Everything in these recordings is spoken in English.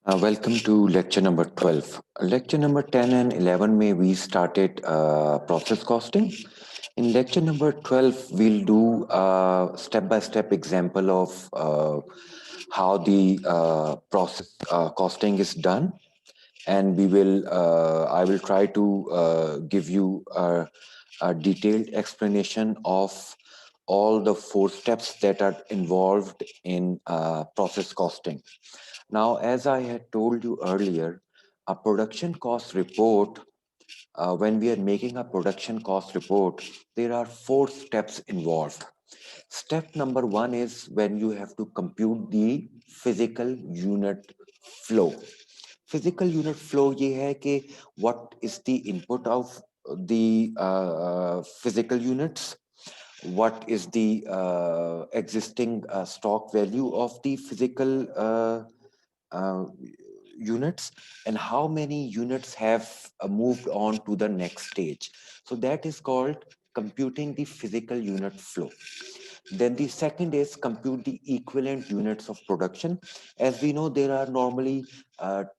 Welcome to lecture number 12. Lecture number 10 and 11 may we started process costing. In lecture number 12, we'll do a step-by-step example of how the process costing is done. And I will try to give you a detailed explanation of all the four steps that are involved in process costing. Now, as I had told you earlier, a production cost report, when we are making a production cost report, there are four steps involved. Step number one is when you have to compute the physical unit flow. Physical unit flow ये है कि what is the input of the physical units, what is the existing stock value of the physical uh, units, and how many units have moved on to the next stage. So that is called computing the physical unit flow. Then the second is compute the equivalent units of production. As we know, there are normally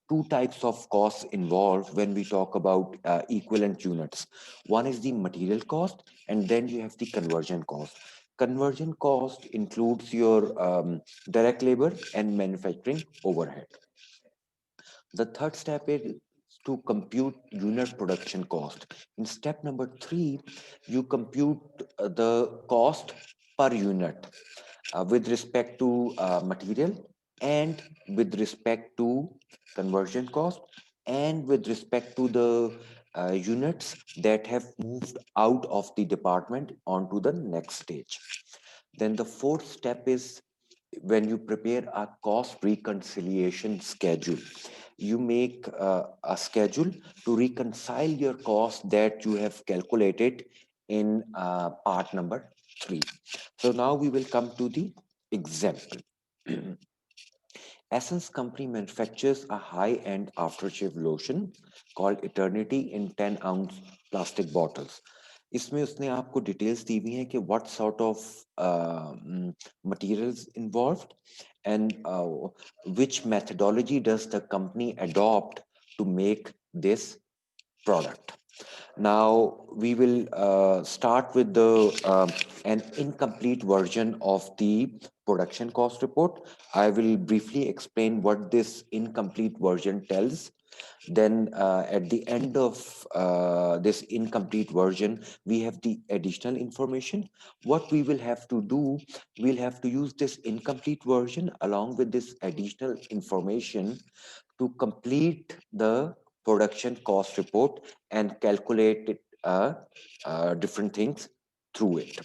two types of costs involved when we talk about equivalent units. One is the material cost, and then you have the conversion cost. Conversion cost includes your direct labor and manufacturing overhead. The third step is to compute unit production cost. In step number three, you compute the cost per unit with respect to material, and with respect to conversion cost, and with respect to the units that have moved out of the department onto the next stage. Then the fourth step is when you prepare a cost reconciliation schedule. You make a schedule to reconcile your cost that you have calculated in part number three. So now we will come to the example. Essence Company manufactures a high-end aftershave lotion called Eternity in 10-ounce plastic bottles. इसमें उसने आपको details दी हुई हैं कि what sort of materials involved, and which methodology does the company adopt to make this product. Now we will start with an incomplete version of the production cost report. I will briefly explain what this incomplete version tells. Then at the end of this incomplete version, we have the additional information. What we will have to do, we'll have to use this incomplete version along with this additional information to complete the production cost report and calculate it, different things through it.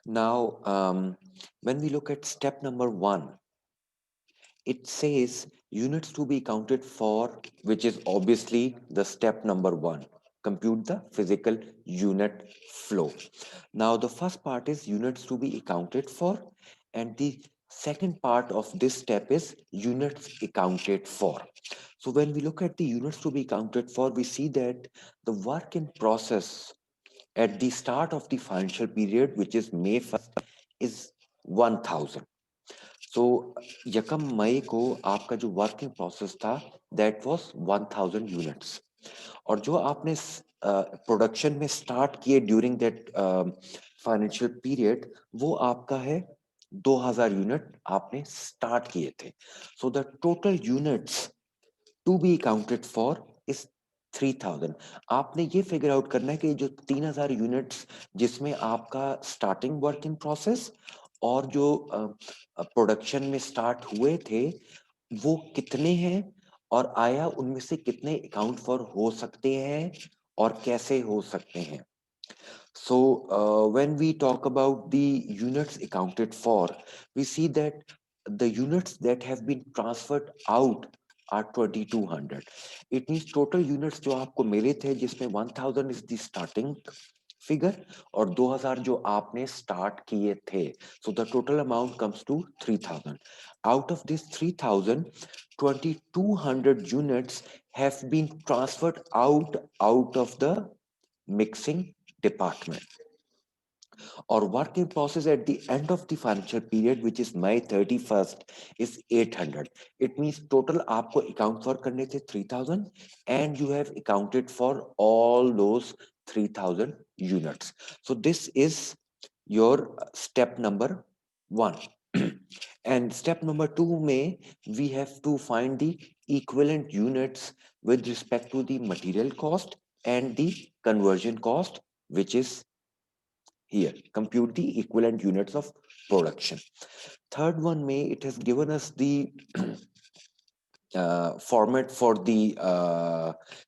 Now, when we look at step number one, it says units to be counted for, which is obviously the step number one. Compute the physical unit flow. Now, the first part is units to be accounted for, and the second part of this step is units accounted for. So, when we look at the units to be counted for, we see that the work in process at the start of the financial period, which is May 1st, is 1000. सो यकम मई को आपका जो working process था that was 1000 units, और जो आपने production में start किए ड्यूरिंग दैट फाइनेंशियल पीरियड वो आपका है 2000 यूनिट आपने स्टार्ट किए थे. So the total units to be counted for is 3000. आपने ये फिगर आउट करना है कि जो 3000 यूनिट्स जिसमें आपका स्टार्टिंग वर्क इन प्रोसेस और जो प्रोडक्शन में स्टार्ट हुए थे वो कितने हैं, और आया उनमें से कितने अकाउंट फॉर हो सकते हैं और कैसे हो सकते हैं. So when we talk about the units accounted for, we see that the units that have been transferred out are 2200. It means total units जो आपको मिले थे जिसमें 1000 is the starting figure और 2000 जो आपने start किए थे. So the total amount comes to 3000. Out of this 3000, 2200 units have been transferred out of the mixing department. और work in process at the end of the financial period which is May 31st is 800. It means total आपको account for करने थे 3000 and you have accounted for all those 3000 units. So this is your step number 1. And step number 2 may we have to find the equivalent units with respect to the material cost and the conversion cost, which is here. Compute the equivalent units of production. Third one may it has given us the format for the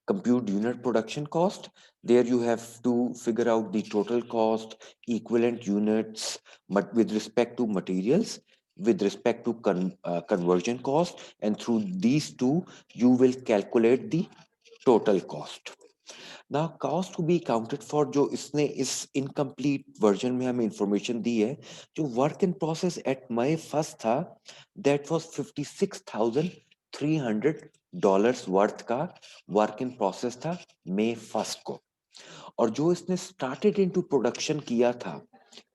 compute unit production cost. There you have to figure out the total cost, equivalent units, but with respect to materials, with respect to conversion cost, and through these two, you will calculate the total cost. Now cost to be accounted for जो इसने इस incomplete version में हमें information दी है, जो work in process at my first था, that was $56,300 worth का work in process था May 1st को, और जो इसने started into production किया था,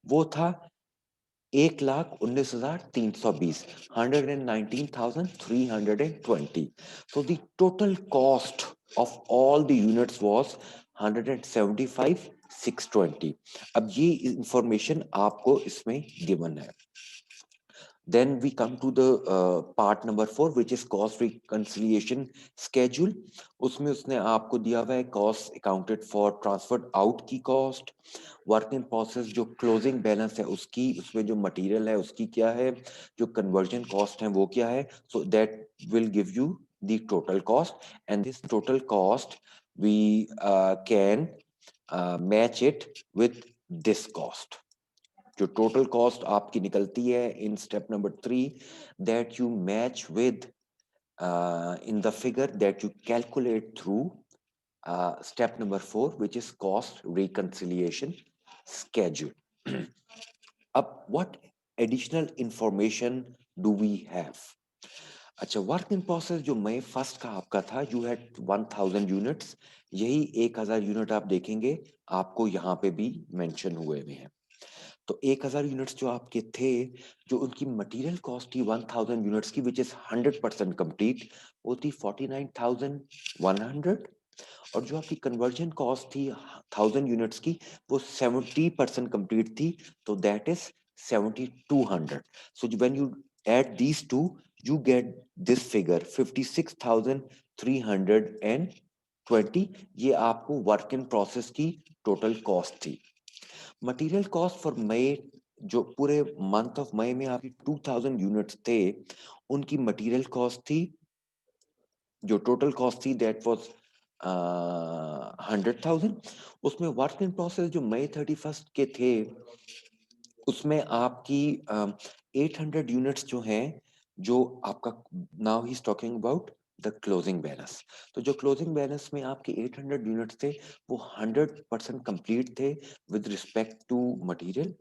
वो था 1,19,320, 119,320. So the total cost of all the units was 175,620. अब ये information आपको इसमें given है. Then we come to the part number 4, which is cost reconciliation schedule. उसमें उसने आपको दिया हुआ है cost accounted for transferred out की cost, work in process जो closing balance है उसकी, उसमें जो material है उसकी क्या है, जो conversion cost है वो क्या है. So that will give you the total cost, and this total cost we can match it with this cost. जो टोटल कॉस्ट आपकी निकलती है in step number 3, that you match with in the figure that you calculate through step number 4 which is cost reconciliation schedule. अब what additional information do we have? अच्छा, work in process जो May first का आपका था, you had 1000 units, यही 1000 unit आप देखेंगे आपको यहाँ पे भी मेंशन हुए हुए हैं. तो 1000 यूनिट्स जो आपके थे, जो उनकी मटेरियल कॉस्ट थी 1000 यूनिट्स की, विच इज 100% कंप्लीट, वो थी 49,100, और जो आपकी कन्वर्जन कॉस्ट थी 1000 यूनिट्स की, वो 70% कंप्लीट थी, तो that is 7200. So when you add these two, you get this figure 56,320. ये आपको वर्क इन प्रोसेस की टोटल कॉस्ट थी. मटेरियल कॉस्ट फॉर मई, जो पूरे मंथ ऑफ मई में आपकी 2000 यूनिट्स थे, उनकी मटेरियल कॉस्ट थी, जो टोटल कॉस्ट थी दैट वाज 100,000. उसमें वर्क इन प्रोसेस जो मई 31st के थे, उसमें आपकी 800 यूनिट्स जो हैं, जो आपका, now he is talking about the closing balance. तो जो क्लोजिंग बैलेंस में आपके 800 यूनिट्स थे, वो 100% कंप्लीट थे with respect to material,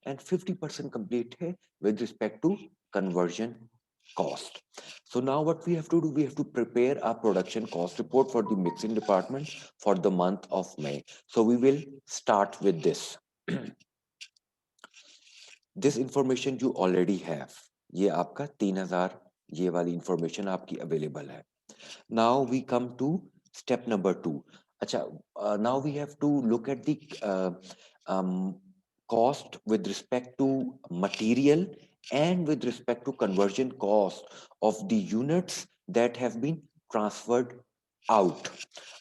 and 50% complete थे with respect to conversion cost. So now what we have to do, we have to prepare our production cost report for the mixing department for the month of May. So we will start with this. This information you already have. ये आपका 3000, ये वाली information आपकी available है. Now we come to step number 2. अच्छा, now we have to look at the cost with respect to material and with respect to conversion cost of the units that have been transferred out.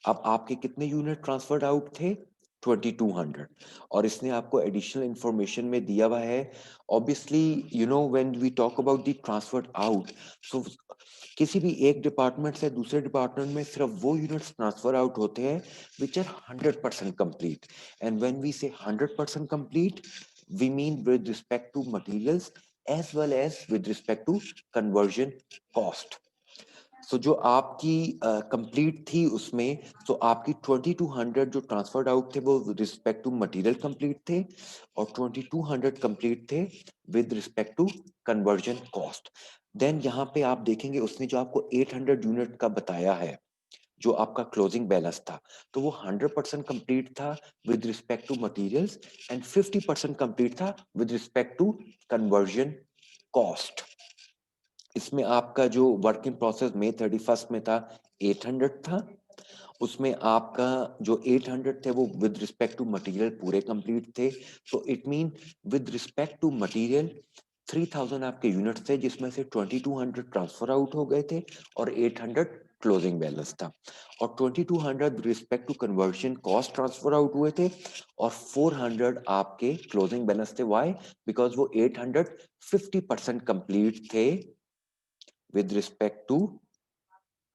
अब आपके कितने unit transferred out थे? 2200. और इसने आपको additional information में दिया हुआ है. Obviously you know when we talk about the transferred out, so किसी भी एक डिपार्टमेंट से दूसरे डिपार्टमेंट में सिर्फ वो यूनिट्स ट्रांसफर आउट होते हैं which are 100% complete. And when we say 100% complete, we mean with respect to materials as well as with respect to conversion cost. So जो आपकी कंप्लीट थी उसमें, तो आपकी 2200 जो ट्रांसफर्ड आउट थे वो with respect to material complete थे, और 2200 कंप्लीट थे with respect to conversion cost. Then यहाँ पे आप देखेंगे उसने जो आपको 800 यूनिट का बताया है, जो आपका क्लोजिंग बैलेंस था, तो वो 100% कंप्लीट था with respect to materials and 50% complete था with respect to conversion cost. इसमें आपका जो वर्क इन प्रोसेस मई 31 में था 800 था, उसमें आपका जो 800 थे वो विद रिस्पेक्ट टू मटेरियल पूरे कंप्लीट थे। तो it mean with respect to material 3000 आपके यूनिट्स थे, जिसमें से 2200 ट्रांसफर आउट हो गए थे और 800 क्लोजिंग बैलेंस था। और 2200 respect to conversion cost transfer out हुए थे और 400 आपके क्लोजिंग बैलेंस थे। व्हाई? बिकॉज वो 800 50% कंप्लीट थे with respect to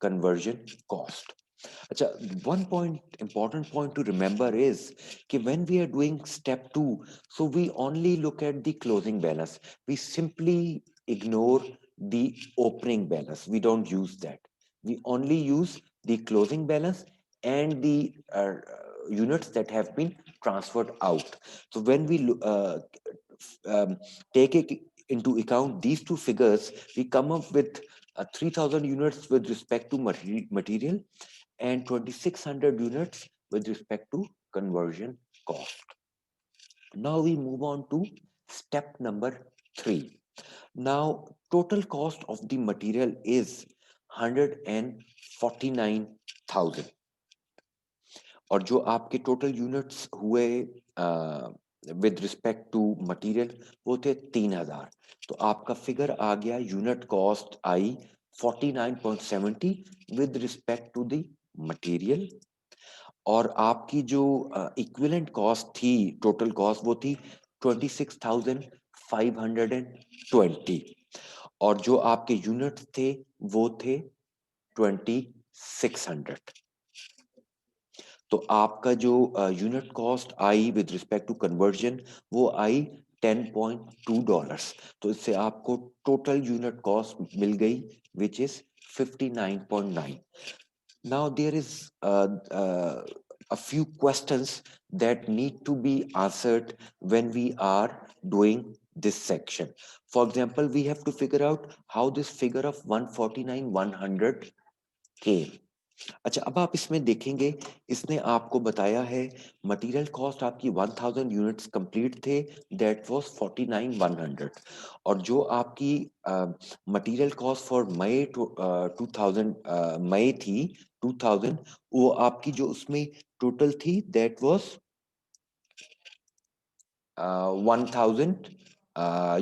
conversion cost. Acha, one important point to remember is that when we are doing step 2, so we only look at the closing balance. We simply ignore the opening balance. We don't use that. We only use the closing balance and the units that have been transferred out. So when we take it into account these two figures, we come up with 3000 units with respect to material and 2600 units with respect to conversion cost. Now we move on to step number 3. Now total cost of the material is 149,000 और जो आपके total units हुए with respect to material वो थे 3000। तो आपका figure आ गया, यूनिट कॉस्ट आई 49.70 with respect to the material. और आपकी जो इक्विवेलेंट कॉस्ट थी, टोटल कॉस्ट, वो थी 26,520 और जो आपके यूनिट्स थे वो थे 2600। तो आपका जो यूनिट कॉस्ट आई विद रिस्पेक्ट टू कन्वर्जन वो आई $10.2। तो इससे आपको टोटल यूनिट कॉस्ट मिल गई which is 59.9। Now there is a few questions that need to be answered when we are doing this section. For example, we have to figure out how this figure of 149,100 came. अच्छा, अब आप इसमें देखेंगे, इसने आपको बताया है material cost आपकी 1000 यूनिट्स कंप्लीट थे, दैट वाज 49,100। और जो आपकी मटेरियल कॉस्ट फॉर मई 2000 मई थी 2000, वो आपकी जो उसमें टोटल थी that was 1000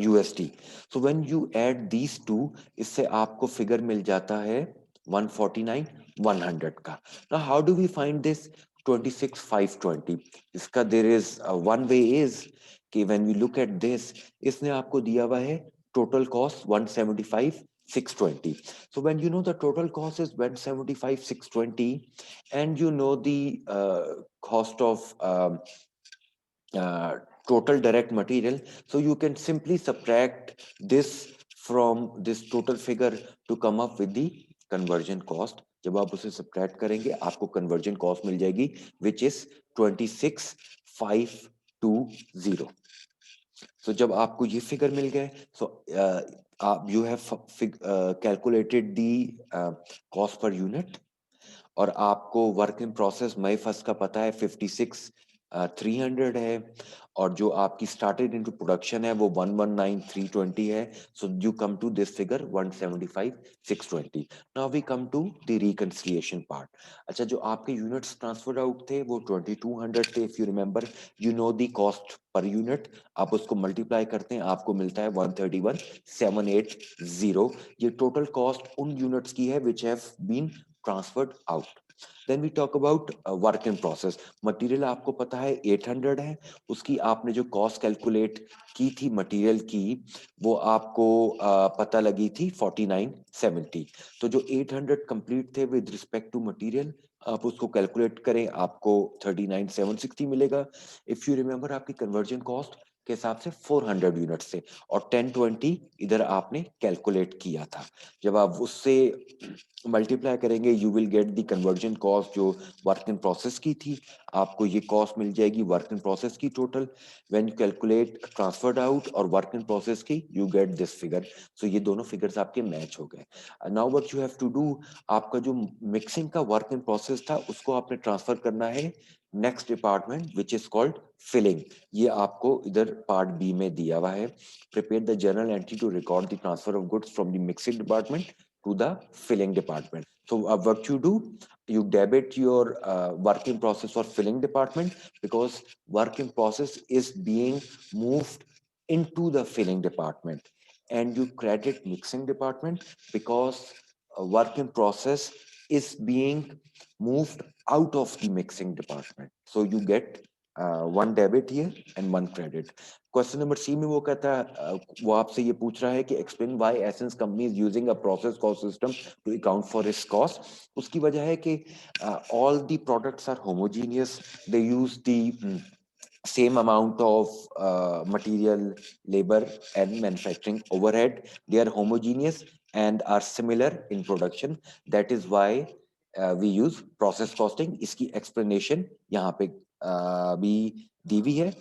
USD. So when you add these two, इससे आपको फिगर मिल जाता है 149,100 का. Now how do we find this 26,520? इसका there is one way is कि when we look at this, इसने आपको दिया हुआ है total cost 175,620. So when you know the total cost is 175,620 and you know the cost of total direct material, so you can simply subtract this from this total figure to come up with the conversion cost. जब आप उसे subtract करेंगे आपको conversion cost मिल जाएगी which is 26,520. So जब आपको ये figure मिल गए, so you have calculated the cost per unit और आपको work in process May first का पता है 56,300 है और जो आपकी स्टार्टेड इनटू प्रोडक्शन है वो 119,320 है। So you come to this figure 175,620। Now we come to the reconciliation part. अच्छा, जो आपके यूनिट्स ट्रांसफर आउट थे वो 2200 थे। If you remember, you know the cost per unit, आप उसको मल्टीप्लाई करते हैं आपको मिलता है 131,780। ये टोटल कॉस्ट उन यूनिट्स की है which have been transferred out. Then we talk about work in process. Material आपको पता है 800 है, उसकी आपने जो कॉस्ट कैलकुलेट की थी मटेरियल की वो आपको पता लगी थी 4970। तो जो 800 कंप्लीट थे विद रिस्पेक्ट टू मटेरियल, आप उसको कैलकुलेट करें आपको 39,760 मिलेगा। इफ यू रिमेंबर, आपकी कन्वर्जन कॉस्ट के हिसाब से 400 यूनिट से, और 1020 इधर आपने कैलकुलेट किया था। जब आप उससे मल्टीप्लाई करेंगे you will get the conversion cost जो वर्क इन प्रोसेस की थी, आपको ये कॉस्ट मिल जाएगी वर्क इन प्रोसेस की टोटल। When you calculate transferred out और वर्क इन प्रोसेस की, you get this figure. So ये दोनों फिगर्स आपके मैच हो गए। Now what you have to do, आपका जो मिक्सिंग का वर्क इन प्रोसेस था उसको आपने ट्रांसफर करना है next department which is called filling. ये आपको इधर पार्ट बी में दिया हुआ है। Prepare the journal entry to record the transfer of goods from the mixing department to the filling department. So what you do, you debit your work in process for filling department, because work in process is being moved into the filling department, and you credit mixing department because work in process is being moved out of the mixing department. So you get one debit here and one credit. Question number C में वो कहता है, वो आपसे ये पूछ रहा है कि explain why Essence company is using a process cost system to account for risk cost. उसकी वजह है कि all the products are homogeneous, they use the same amount of material, labor and manufacturing overhead. They are homogeneous and are similar in production. That is why we use process costing. इसकी explanation यहाँ पे भी दी हुई है।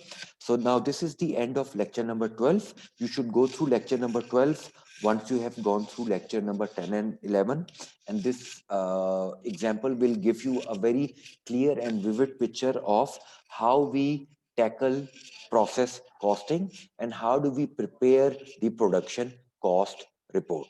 So now this is the end of lecture number 12. You should go through lecture number 12 once you have gone through lecture number 10 and 11. And this example will give you a very clear and vivid picture of how we tackle process costing and how do we prepare the production cost report.